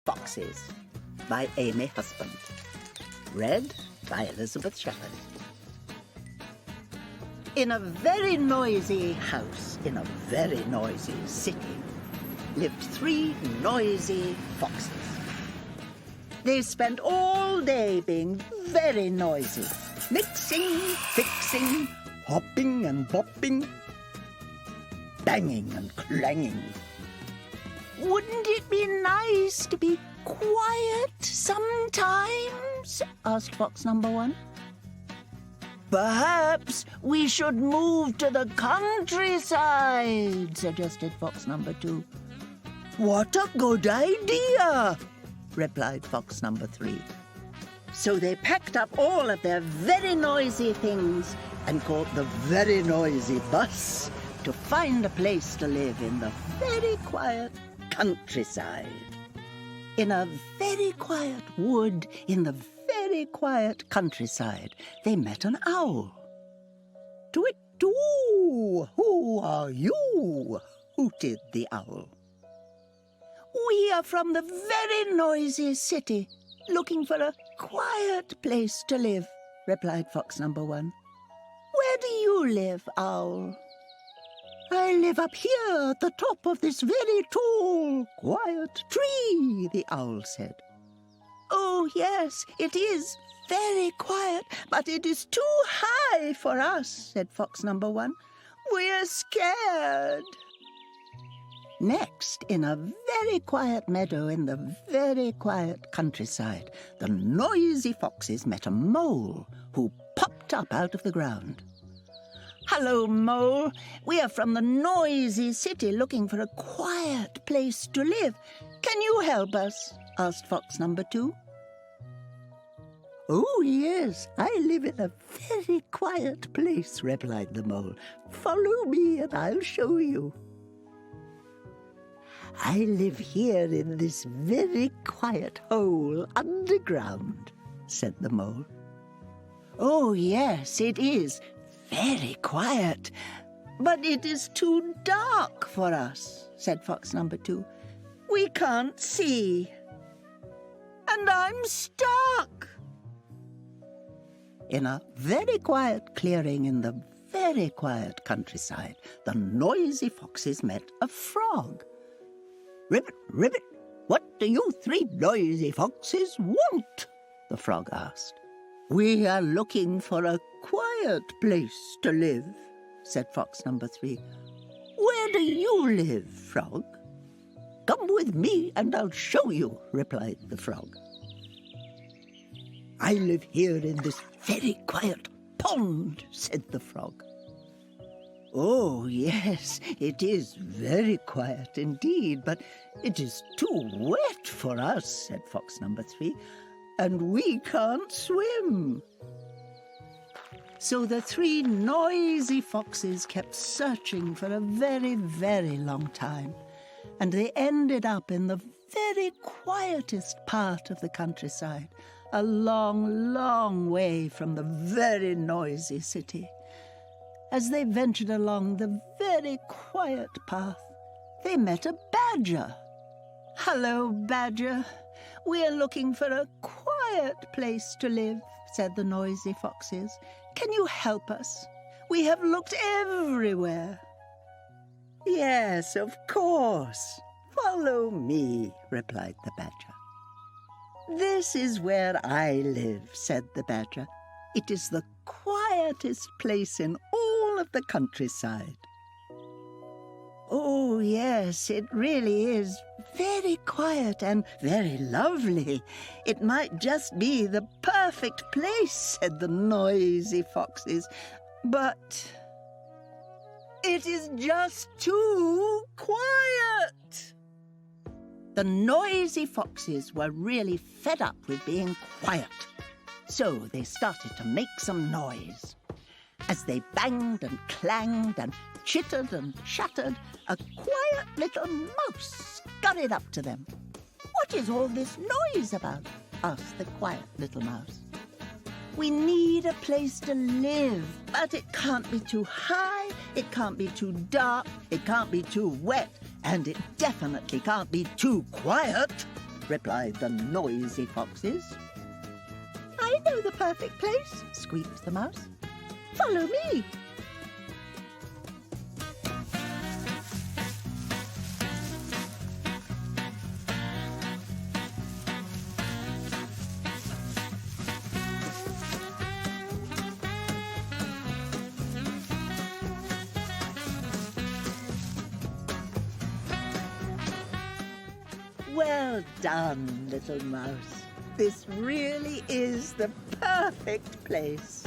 Foxes by Amy Husband. Read by Elizabeth Shepherd. In a very noisy house in a very noisy city lived 3 noisy foxes. They spent all day being very noisy, mixing, fixing, hopping and bopping, banging and clanging. Wouldn't it be nice to be quiet sometimes? Asked fox number 1. Perhaps we should move to the countryside, suggested fox number 2. What a good idea, replied fox number 3. So they packed up all of their very noisy things and caught the very noisy bus to find a place to live in the very quiet countryside. In a very quiet wood in the very quiet countryside, they met an owl. "Twit-too! Who are you?" hooted the owl. We are from the very noisy city, looking for a quiet place to live, replied fox number 1. Where do you live, owl? I live up here at the top of this very tall, quiet tree, the owl said. Oh, yes, it is very quiet, but it is too high for us, said fox number 1. We're scared. Next, in a very quiet meadow in the very quiet countryside, the noisy foxes met a mole who popped up out of the ground. Hello, mole. We are from the noisy city looking for a quiet place to live. Can you help us? Asked fox number 2. Oh, yes, I live in a very quiet place, replied the mole. Follow me and I'll show you. I live here in this very quiet hole underground, said the mole. Oh, yes, it is very quiet, but it is too dark for us, said fox number 2. We can't see. And I'm stuck. In a very quiet clearing in the very quiet countryside, the noisy foxes met a frog. "Ribbit, ribbit, what do you 3 noisy foxes want?" the frog asked. We are looking for a quiet place to live, said fox number 3. Where do you live, frog? Come with me and I'll show you, replied the frog. I live here in this very quiet pond, said the frog. Oh, yes, it is very quiet indeed, but it is too wet for us, said fox number 3, and we can't swim. So the 3 noisy foxes kept searching for a very, very long time, and they ended up in the very quietest part of the countryside, a long, long way from the very noisy city. As they ventured along the very quiet path, they met a badger. Hello, badger. We are looking for a quiet place to live, said the noisy foxes. Can you help us? We have looked everywhere. Yes, of course. Follow me, replied the badger. This is where I live, said the badger. It is the quietest place in all of the countryside. Oh, yes, it really is very quiet and very lovely. It might just be the perfect place, said the noisy foxes. But it is just too quiet. The noisy foxes were really fed up with being quiet, so they started to make some noise. As they banged and clanged and chittered and chattered, a quiet little mouse scurried up to them. What is all this noise about? Asked the quiet little mouse. We need a place to live, but it can't be too high, it can't be too dark, it can't be too wet, and it definitely can't be too quiet. replied the noisy foxes. I know the perfect place, squeaked the mouse. Follow me. Well done, little mouse. This really is the perfect place.